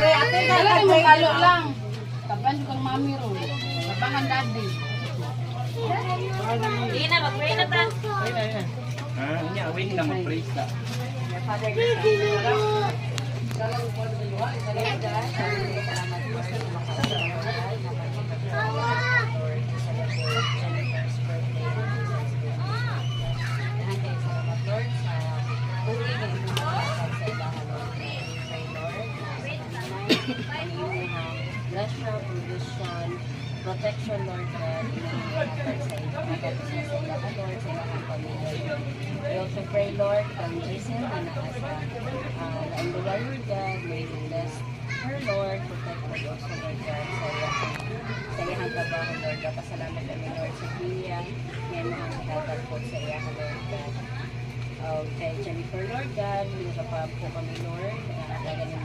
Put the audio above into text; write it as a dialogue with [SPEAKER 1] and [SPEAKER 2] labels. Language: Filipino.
[SPEAKER 1] Dala mo kalo lang. Taban kang mami ro. Tabangan daddy.
[SPEAKER 2] Sige na, mag-pray na ta.
[SPEAKER 3] Nya away na mag-praise ta.
[SPEAKER 2] Bless your provision, protection, Lord God, sa Lord, sa ilang pamilya. We also pray, Lord, kang Jason, na nasa Lainduwa, Lord God, may you bless her, Lord, protect her also, Lord God, sa iyang trabaho, Lord God. Pasalamat kami, Lord, sa Pia, ngayon mga kagad po sa iyang, Lord God. Kay Jennifer, Lord God, minasa pa po kami, Lord, nagagaling